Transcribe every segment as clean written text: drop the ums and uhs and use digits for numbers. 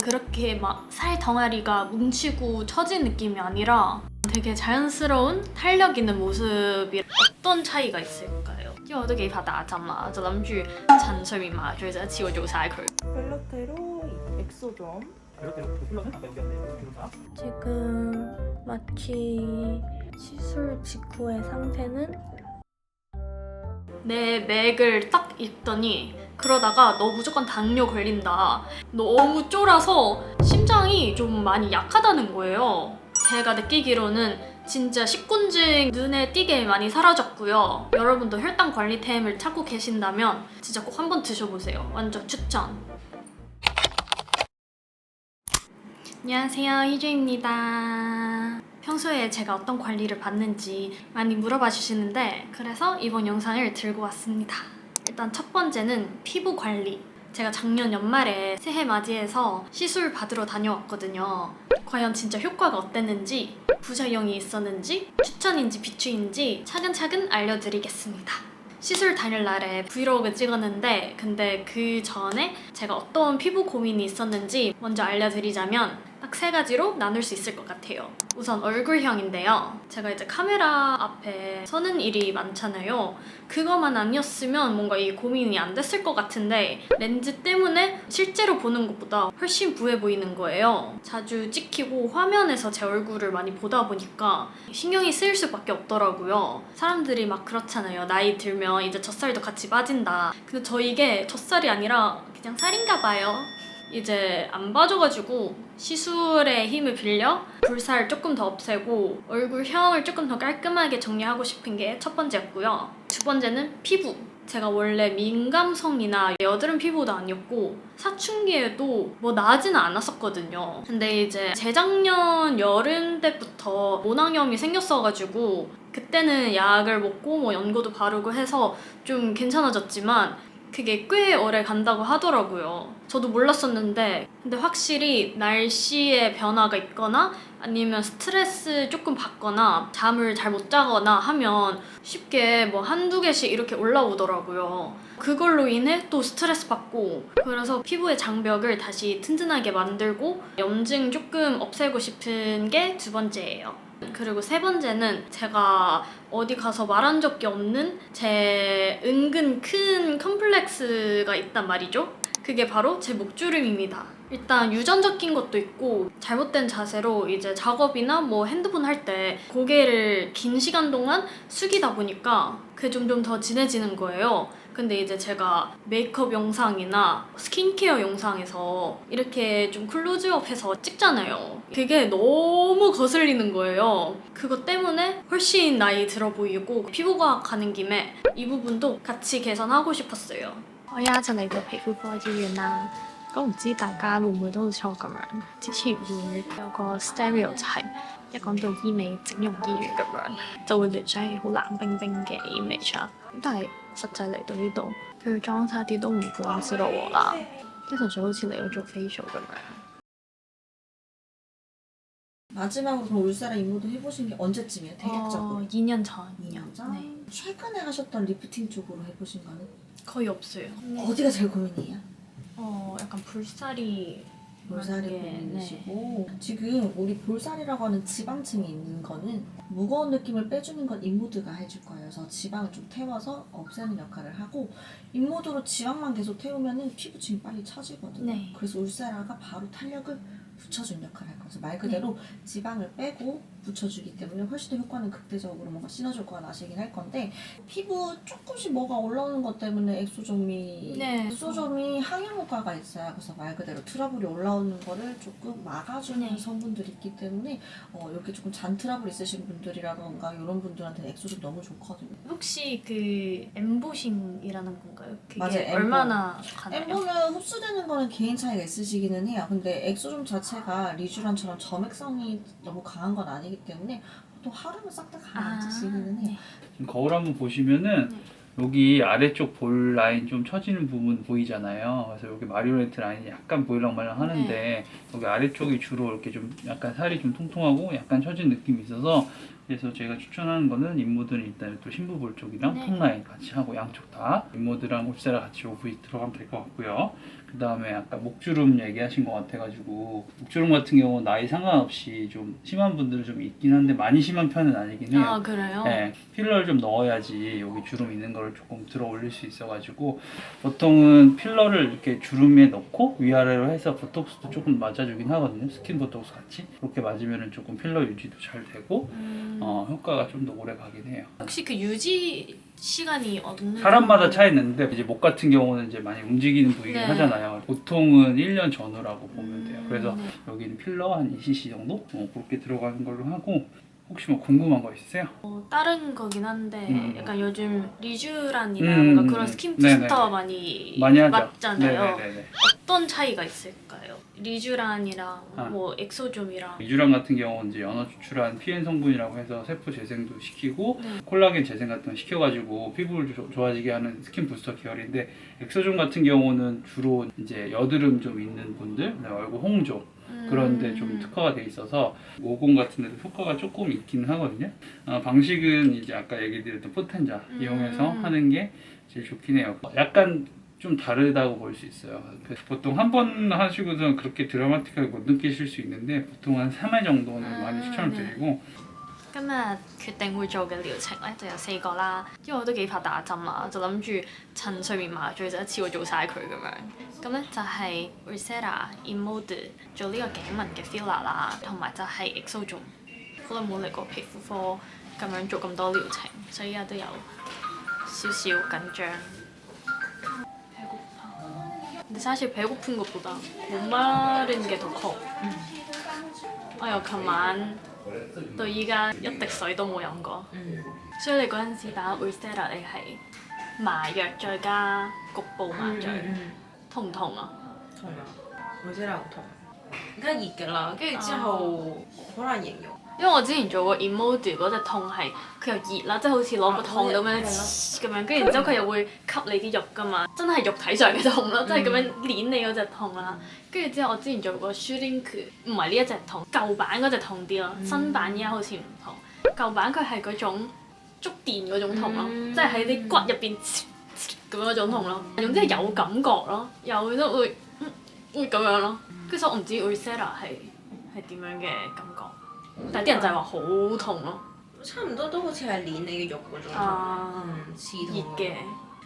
그렇게 막 살 덩어리가 뭉치고 처진 느낌이 아니라 되게 자연스러운 탄력 있는 모습이 어떤 차이가 있을까요? 因為我都幾發達咋嘛，就諗住趁睡眠麻醉就一次過做晒佢。 벨라테로 엑소점. 이렇게 쿨러는 아까 여기였는데 기록사. 지금 마치 시술 직후의 상태는 내 맥을 딱 읽더니 그러다가 너 무조건 당뇨 걸린다. 너무 쫄아서 심장이 좀 많이 약하다는 거예요. 제가 느끼기로는 진짜 식곤증 눈에 띄게 많이 사라졌고요. 여러분도 혈당 관리템을 찾고 계신다면 진짜 꼭 한번 드셔보세요. 완전 추천. 안녕하세요, 희주입니다. 평소에 제가 어떤 관리를 받는지 많이 물어봐 주시는데 그래서 이번 영상을 들고 왔습니다. 일단 첫 번째는 피부 관리. 제가 작년 연말에 새해 맞이해서 시술 받으러 다녀왔거든요. 과연 진짜 효과가 어땠는지, 부작용이 있었는지, 추천인지 비추인지 차근차근 알려드리겠습니다. 시술 당일 날에 브이로그 찍었는데 근데 그 전에 제가 어떤 피부 고민이 있었는지 먼저 알려드리자면 딱 3가지로 나눌 수 있을 것 같아요. 우선 얼굴형인데요. 제가 이제 카메라 앞에 서는 일이 많잖아요. 그거만 아니었으면 뭔가 이 고민이 안 됐을 것 같은데 렌즈 때문에 실제로 보는 것보다 훨씬 부해 보이는 거예요. 자주 찍히고 화면에서 제 얼굴을 많이 보다 보니까 신경이 쓰일 수밖에 없더라고요. 사람들이 막 그렇잖아요. 나이 들면 이제 젖살도 같이 빠진다. 근데 저 이게 젖살이 아니라 그냥 살인가 봐요. 이제 안 빠져가지고 시술의 힘을 빌려 볼살 조금 더 없애고 얼굴형을 조금 더 깔끔하게 정리하고 싶은 게 첫 번째였고요. 두 번째는 피부. 제가 원래 민감성이나 여드름 피부도 아니었고 사춘기에도 뭐 나지는 않았었거든요. 근데 이제 재작년 여름 때부터 모낭염이 생겼어가지고 그때는 약을 먹고 뭐 연고도 바르고 해서 좀 괜찮아졌지만 그게 꽤 오래 간다고 하더라고요. 저도 몰랐었는데 근데 확실히 날씨의 변화가 있거나 아니면 스트레스 조금 받거나 잠을 잘 못 자거나 하면 쉽게 뭐 한두 개씩 이렇게 올라오더라고요. 그걸로 인해 또 스트레스 받고 그래서 피부의 장벽을 다시 튼튼하게 만들고 염증 조금 없애고 싶은 게 두 번째예요. 그리고 세 번째는 제가 어디 가서 말한 적이 없는 제 은근 큰 컴플렉스가 있단 말이죠. 그게 바로 제 목주름입니다. 일단 유전적인 것도 있고 잘못된 자세로 이제 작업이나 뭐 핸드폰 할 때 고개를 긴 시간 동안 숙이다 보니까 그게 점점 더 진해지는 거예요. 근데 이제 제가 메이크업 영상이나 스킨케어 영상에서 이렇게 좀 클로즈업해서 찍잖아요. 그게 너무 거슬리는 거예요. 그것 때문에 훨씬 나이 들어 보이고 피부과학 가는 김에 이 부분도 같이 개선하고 싶었어요. 我而家就嚟到皮膚科醫院啦。咁唔知大家會唔會都好似我咁樣，之前會有個 stereotype，一講到醫美整容醫院咁樣，就會聯想起好冷冰冰嘅 image 啦。咁但係實際嚟到呢度，佢裝晒啲都唔關事咯啦，即係純粹好似嚟咗做 facial 咁樣。 마지막으로 그럼 울사라 임무도 해보신 게 언제쯤이에요? 대략적으로? 2년 전. 2년 전? 네. 최근에 하셨던 리프팅 쪽으로 해보신 거는? 거의 없어요. 어디가 제일 고민이에요? 약간 볼살이 볼살이 네. 고민이시고 지금 우리 볼살이라고 하는 지방층이 있는 거는 무거운 느낌을 빼주는 건 인모드가 해줄 거예요. 그래서 지방을 좀 태워서 없애는 역할을 하고 인모드로 지방만 계속 태우면 피부층이 빨리 처지거든요. 네. 그래서 울사라가 바로 탄력을 붙여주는 역할을 할 거예요. 말 그대로 지방을 빼고 붙여주기 때문에 훨씬 더 효과는 극대적으로 뭔가 시너지 효과가 나시긴 할 건데 피부 조금씩 뭐가 올라오는 것 때문에 엑소점이 네. 엑소점이 항염 효과가 있어요. 그래서 말 그대로 트러블이 올라오는 거를 조금 막아주는 네. 성분들이 있기 때문에 이렇게 조금 잔 트러블 있으신 분들이라던가 이런 분들한테는 엑소점 너무 좋거든요. 혹시 그 엠보싱이라는 건가요? 그게 맞아요, 엠보. 얼마나 가나요? 엠보는 흡수되는 거는 개인 차이가 있으시기는 해요. 근데 엑소점 자체가 리쥬란처럼 점액성이 너무 강한 건 아니기 때문에 보통 하루면 싹 다 가라앉으시기는 해요. 지금 거울 한번 보시면은 여기 아래쪽 볼 라인 좀 처지는 부분 보이잖아요. 그래서 여기 마리오네트 라인이 약간 보이랑 말랑 하는데 여기 아래쪽이 주로 이렇게 좀 약간 살이 좀 통통하고 약간 처진 느낌이 있어서 그래서 제가 추천하는 거는 인모드는 일단 또 신부볼 쪽이랑 네. 톱라인 같이 하고 양쪽 다 인모드랑 울세라 같이 OV 들어가면 될 것 같고요. 그 다음에 아까 목주름 얘기하신 것 같아가지고 목주름 같은 경우는 나이 상관없이 좀 심한 분들은 좀 있긴 한데 많이 심한 편은 아니긴 해요. 아 그래요? 네, 필러를 좀 넣어야지 여기 주름 있는 거를 조금 들어 올릴 수 있어가지고 보통은 필러를 이렇게 주름에 넣고 위아래로 해서 보톡스도 조금 맞아주긴 하거든요. 스킨 보톡스 같이 그렇게 맞으면 조금 필러 유지도 잘 되고 효과가 좀 더 오래 가긴 해요. 혹시 그 유지 시간이 어느 사람마다 정도? 차이 있는데 이제 목 같은 경우는 이제 많이 움직이는 부위긴 네. 하잖아요. 보통은 1년 전후라고 보면 돼요. 그래서 네. 여기는 필러 한 2cc 정도 그렇게 들어가는 걸로 하고 혹시 뭐 궁금한 거 있으세요? 다른 거긴 한데 약간 요즘 리쥬란이나 음, 뭔가 그런 스킨 부스터 네네. 많이 하죠. 맞잖아요. 네네네. 어떤 차이가 있을까요? 리쥬란이랑 아. 뭐 엑소좀이랑 미주랑 같은 경우는 이제 연어 추출한 PN 성분이라고 해서 세포 재생도 시키고 네. 콜라겐 재생 같은 거 시켜가지고 피부를 좋아지게 하는 스킨 부스터 계열인데 엑소존 같은 경우는 주로 이제 여드름 좀 있는 분들, 얼굴 홍조 그런데 좀 특화가 돼 있어서 모공 같은 데도 효과가 조금 있긴 하거든요. 방식은 이제 아까 얘기 드렸던 포텐자 이용해서 하는 게 제일 좋긴 해요. 약간 좀 다르다고 볼 수 있어요. 보통 한 번 하시고서 그렇게 드라마틱하게 못 느끼실 수 있는데 보통 한 3회 정도는 많이 추천을 네. 드리고 今日決定會做嘅療程咧就有4個啦，因為我都幾怕打針啦，就諗住趁睡眠麻醉就一次過做晒佢咁樣。咁咧就係 Ursera Immode 做呢個頸紋嘅 filler 啦，同埋就係 Exojome。好耐冇嚟過皮膚科咁樣做咁多療程，所以而家都有少少緊張。 근데 사실 배고픈 것보다 목 마른 게 더 커. 我由琴晚到依家一滴水都冇飲過，所以你嗰陣時打 Ursera 你係麻藥再加局部麻醉，痛唔痛啊？痛啊，會真係好痛。而家熱㗎啦，跟住之後好難形容。因為我之前做過 Immode 嗰隻痛係佢又熱啦，即係好似攞個痛咁樣咁樣，跟住然之後佢又會吸你啲肉㗎嘛，真係肉體上嘅痛咯，即係咁樣攣你嗰隻痛啦。跟住之後我之前做過 Shooting Coup， 唔係呢一隻痛，舊版嗰隻痛啲咯，新版依家好似唔同。舊版佢係嗰種觸電嗰種痛咯，即係喺啲骨入邊咁樣嗰種痛咯，總之係有感覺咯，有都會咁樣咯。跟住所以我唔知 Ursera 係點樣嘅感覺。 但係啲人就係話好痛咯，差唔多都好似係捏你嘅肉嗰種啊痛，刺痛。熱嘅。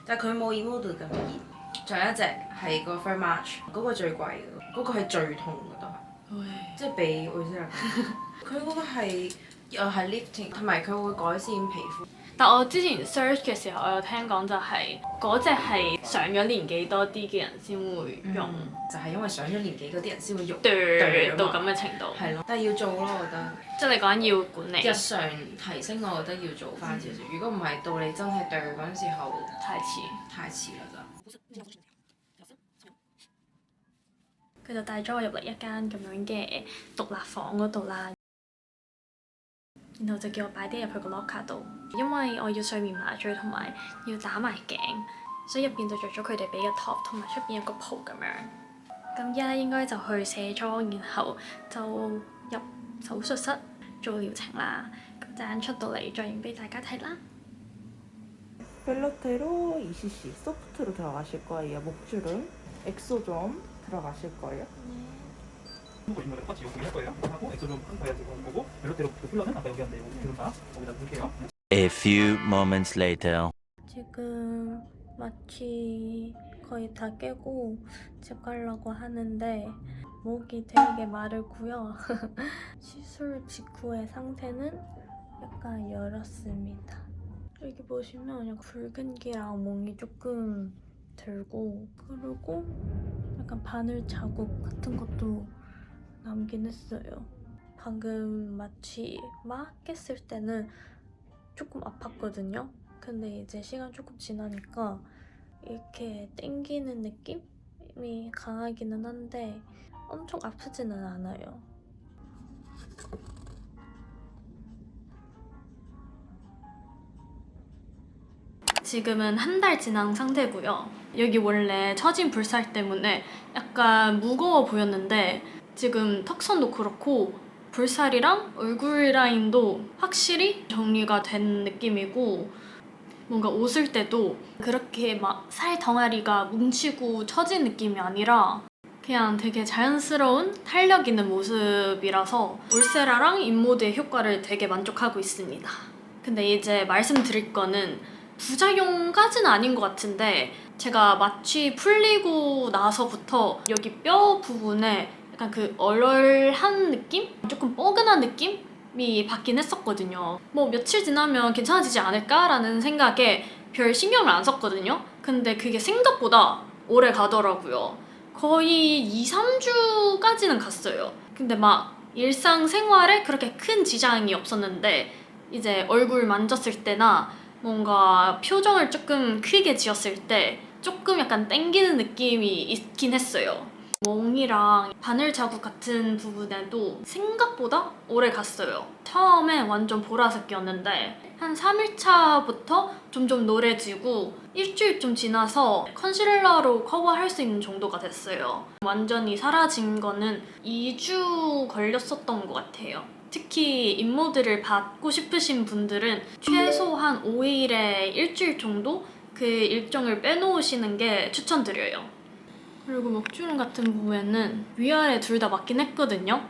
但係佢冇 Immode 咁熱。仲有一隻係個 Fair March， 嗰個最貴嘅，嗰個係最痛嘅都係，即係比 Ursera。佢嗰個係又係 lifting，同埋佢會改善皮膚。 但我之前 search 嘅時候，我有聽講就係嗰隻係上咗年紀多啲嘅人先會用，就係因為上咗年紀嗰啲人先會用對到咁嘅程度。係咯，但係要做咯，我覺得。即係你講緊要管理，日常提升，我覺得要做翻少少。如果唔係到你真係對嗰陣時候，太遲。太遲啦就。佢就帶咗我入嚟一間咁樣嘅獨立房嗰度啦，然後就叫我擺啲入去個 locker 度，因為我要睡眠麻醉同埋要打埋頸，所以入邊就着咗佢哋俾嘅 top 同埋出邊有個袍咁樣。咁依家應該就去卸妝，然後就入手術室做療程啦。咁陣間出到嚟再影俾大家睇啦。 벨로테로 2cc 소프트로 들어가실 거예요. 목주름, 엑소좀 들어가실 거예요. 보시는 거를 똑같이 여기 할 거예요. 하고 엑소좀 한 거야 지금 보고 벨로테로 필러는 아까 여기 한데 여기 기름 다 거기다 넣을게요. A few moments later. 지금 마취 거의 다 깨고 집 가려고 하는데 목이 되게 마르고요. 시술 직후의 상태는 약간 열었습니다. 여기 보시면 그냥 붉은기랑 몽이 조금 들고 그리고 약간 바늘 자국 같은 것도 남긴 했어요. 방금 마취 막 깼을 때는 조금 아팠거든요. 근데 이제 시간 조금 지나니까 이렇게 땡기는 느낌이 강하기는 한데 엄청 아프지는 않아요. 지금은 한 달 지난 상태고요. 여기 원래 처진 불살 때문에 약간 무거워 보였는데 지금 턱선도 그렇고 볼살이랑 얼굴 라인도 확실히 정리가 된 느낌이고 뭔가 웃을 때도 그렇게 막 살 덩어리가 뭉치고 처진 느낌이 아니라 그냥 되게 자연스러운 탄력 있는 모습이라서 울세라랑 인모드의 효과를 되게 만족하고 있습니다. 근데 이제 말씀드릴 거는 부작용까지는 아닌 것 같은데 제가 마취 풀리고 나서부터 여기 뼈 부분에 약간 그 얼얼한 느낌? 조금 뻐근한 느낌이 받긴 했었거든요. 뭐 며칠 지나면 괜찮아지지 않을까라는 생각에 별 신경을 안 썼거든요. 근데 그게 생각보다 오래 가더라고요. 거의 2~3주까지는 갔어요. 근데 막 일상생활에 그렇게 큰 지장이 없었는데 이제 얼굴 만졌을 때나 뭔가 표정을 조금 크게 지었을 때 조금 약간 땡기는 느낌이 있긴 했어요. 멍이랑 바늘 자국 같은 부분에도 생각보다 오래 갔어요. 처음에 완전 보라색이었는데 한 3일차부터 점점 노래지고 일주일 좀 지나서 컨실러로 커버할 수 있는 정도가 됐어요. 완전히 사라진 거는 2주 걸렸었던 것 같아요. 특히 인모드를 받고 싶으신 분들은 최소 한 5일에 일주일 정도 그 일정을 빼놓으시는 게 추천드려요. 그리고 먹주름 같은 부분에는 위아래 둘 다 맞긴 했거든요.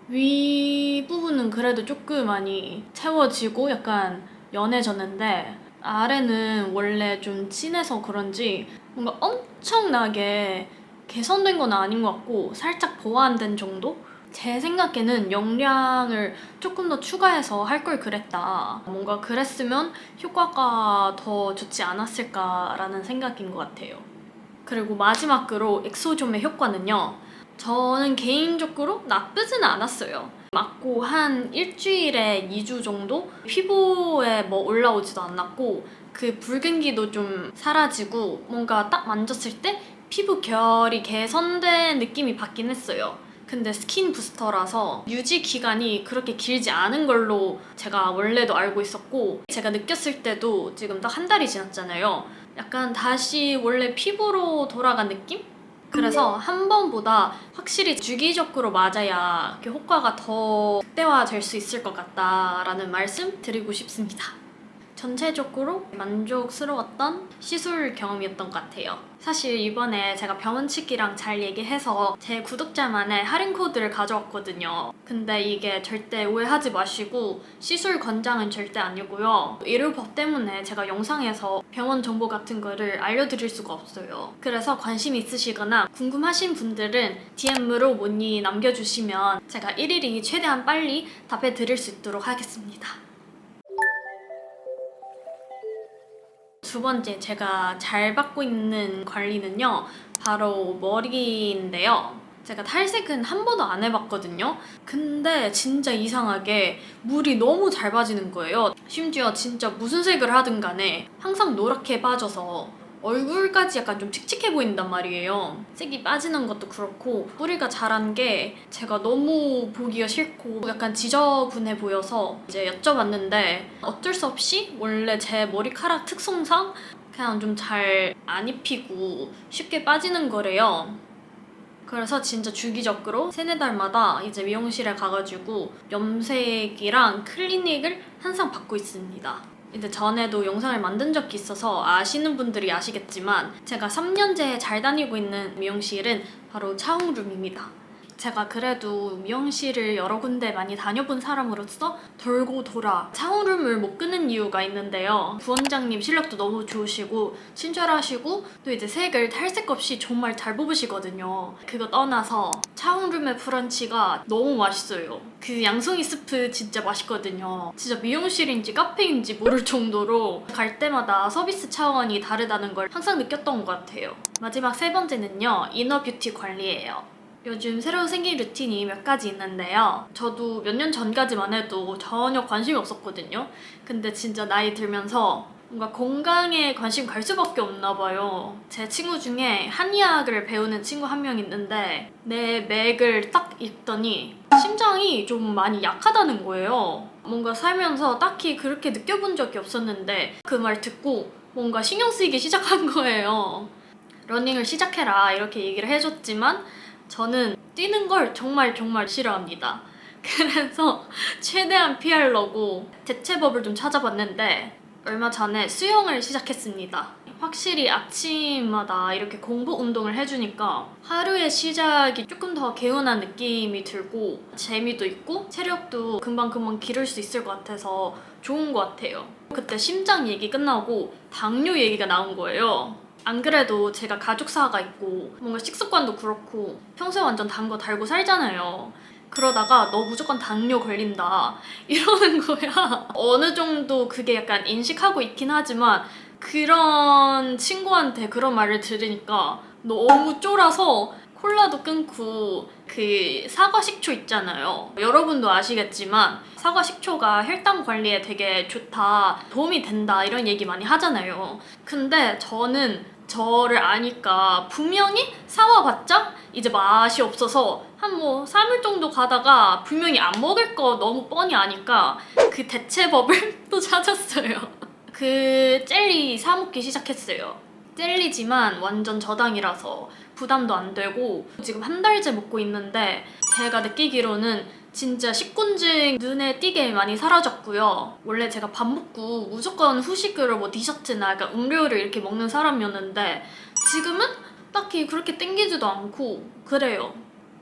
위 부분은 그래도 조금 많이 채워지고 약간 연해졌는데 아래는 원래 좀 진해서 그런지 뭔가 엄청나게 개선된 건 아닌 것 같고 살짝 보완된 정도? 제 생각에는 영양을 조금 더 추가해서 할 걸 그랬다. 뭔가 그랬으면 효과가 더 좋지 않았을까라는 생각인 것 같아요. 그리고 마지막으로 엑소좀의 효과는요. 저는 개인적으로 나쁘지는 않았어요. 맞고 한 일주일에 2주 정도 피부에 뭐 올라오지도 않았고 그 붉은기도 좀 사라지고 뭔가 딱 만졌을 때 피부 결이 개선된 느낌이 받긴 했어요. 근데 스킨 부스터라서 유지 기간이 그렇게 길지 않은 걸로 제가 원래도 알고 있었고 제가 느꼈을 때도 지금 딱 한 달이 지났잖아요. 약간 다시 원래 피부로 돌아간 느낌? 그래서 한 번보다 확실히 주기적으로 맞아야 효과가 더 극대화될 수 있을 것 같다라는 말씀 드리고 싶습니다. 전체적으로 만족스러웠던 시술 경험이었던 것 같아요. 사실 이번에 제가 병원 측이랑 잘 얘기해서 제 구독자만의 할인 코드를 가져왔거든요. 근데 이게 절대 오해하지 마시고 시술 권장은 절대 아니고요. 의료법 때문에 제가 영상에서 병원 정보 같은 거를 알려드릴 수가 없어요. 그래서 관심 있으시거나 궁금하신 분들은 DM으로 문의 남겨주시면 제가 일일이 최대한 빨리 답해드릴 수 있도록 하겠습니다. 두 번째 제가 잘 받고 있는 관리는요. 바로 머리인데요. 제가 탈색은 한 번도 안 해봤거든요. 근데 진짜 이상하게 물이 너무 잘 빠지는 거예요. 심지어 진짜 무슨 색을 하든 간에 항상 노랗게 빠져서 얼굴까지 약간 좀 칙칙해 보인단 말이에요. 색이 빠지는 것도 그렇고 뿌리가 자란 게 제가 너무 보기가 싫고 약간 지저분해 보여서 이제 여쭤봤는데 어쩔 수 없이 원래 제 머리카락 특성상 그냥 좀 잘 안 입히고 쉽게 빠지는 거래요. 그래서 진짜 주기적으로 3~4달마다 이제 미용실에 가가지고 염색이랑 클리닉을 항상 받고 있습니다. 근데 전에도 영상을 만든 적이 있어서 아시는 분들이 아시겠지만 제가 3년째 잘 다니고 있는 미용실은 바로 차홍룸입니다. 제가 그래도 미용실을 여러 군데 많이 다녀본 사람으로서 돌고 돌아 차홍룸을 못 끄는 이유가 있는데요. 부원장님 실력도 너무 좋으시고 친절하시고 또 이제 색을 탈색 없이 정말 잘 뽑으시거든요. 그거 떠나서 차홍룸의 브런치가 너무 맛있어요. 그 양송이 스프 진짜 맛있거든요. 진짜 미용실인지 카페인지 모를 정도로 갈 때마다 서비스 차원이 다르다는 걸 항상 느꼈던 것 같아요. 마지막 세 번째는요. 이너 뷰티 관리예요. 요즘 새로 생긴 루틴이 몇 가지 있는데요. 저도 몇 년 전까지만 해도 전혀 관심이 없었거든요. 근데 진짜 나이 들면서 뭔가 건강에 관심 갈 수밖에 없나 봐요. 제 친구 중에 한의학을 배우는 친구 한 명 있는데 내 맥을 딱 읽더니 심장이 좀 많이 약하다는 거예요. 뭔가 살면서 딱히 그렇게 느껴본 적이 없었는데 그 말 듣고 뭔가 신경 쓰이기 시작한 거예요. 러닝을 시작해라 이렇게 얘기를 해줬지만 저는 뛰는 걸 정말 싫어합니다. 그래서 최대한 피하려고 대체법을 좀 찾아봤는데 얼마 전에 수영을 시작했습니다. 확실히 아침마다 이렇게 공복 운동을 해주니까 하루의 시작이 조금 더 개운한 느낌이 들고 재미도 있고 체력도 금방금방 기를 수 있을 것 같아서 좋은 것 같아요. 그때 심장 얘기 끝나고 당뇨 얘기가 나온 거예요. 안 그래도 제가 가족사가 있고 뭔가 식습관도 그렇고 평소에 완전 단 거 달고 살잖아요. 그러다가 너 무조건 당뇨 걸린다 이러는 거야. 어느 정도 그게 약간 인식하고 있긴 하지만 그런 친구한테 그런 말을 들으니까 너무 쫄아서 콜라도 끊고 그 사과 식초 있잖아요. 여러분도 아시겠지만 사과 식초가 혈당 관리에 되게 좋다, 도움이 된다 이런 얘기 많이 하잖아요. 근데 저는 저를 아니까 분명히 사와봤자 이제 맛이 없어서 한 3일 정도 가다가 분명히 안 먹을 거 너무 뻔히 아니까 그 대체법을 또 찾았어요. 그 젤리 사 먹기 시작했어요. 젤리지만 완전 저당이라서 부담도 안 되고 지금 한 달째 먹고 있는데 제가 느끼기로는 진짜 식곤증 눈에 띄게 많이 사라졌고요. 원래 제가 밥 먹고 무조건 후식으로 디저트나 약간 음료를 이렇게 먹는 사람이었는데 지금은 딱히 그렇게 땡기지도 않고 그래요.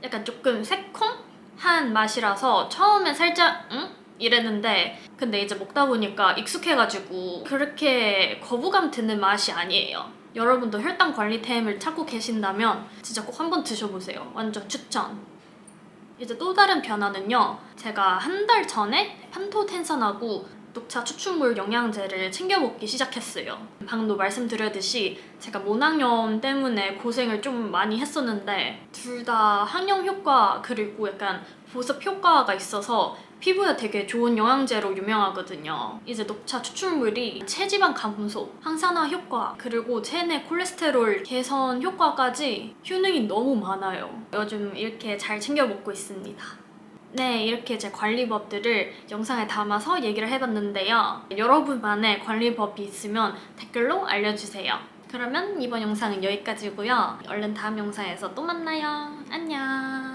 약간 조금 새콤한 맛이라서 처음에 살짝 이랬는데 근데 이제 먹다 보니까 익숙해가지고 그렇게 거부감 드는 맛이 아니에요. 여러분도 혈당 관리템을 찾고 계신다면 진짜 꼭 한번 드셔보세요. 완전 추천. 이제 또 다른 변화는요. 제가 한 달 전에 판토텐산하고 녹차 추출물 영양제를 챙겨 먹기 시작했어요. 방금도 말씀드렸듯이 제가 모낭염 때문에 고생을 좀 많이 했었는데 둘 다 항염 효과 그리고 약간 보습 효과가 있어서 피부에 되게 좋은 영양제로 유명하거든요. 이제 녹차 추출물이 체지방 감소, 항산화 효과, 그리고 체내 콜레스테롤 개선 효과까지 효능이 너무 많아요. 요즘 이렇게 잘 챙겨 먹고 있습니다. 네, 이렇게 제 관리법들을 영상에 담아서 얘기를 해봤는데요. 여러분만의 관리법이 있으면 댓글로 알려주세요. 그러면 이번 영상은 여기까지고요. 얼른 다음 영상에서 또 만나요. 안녕.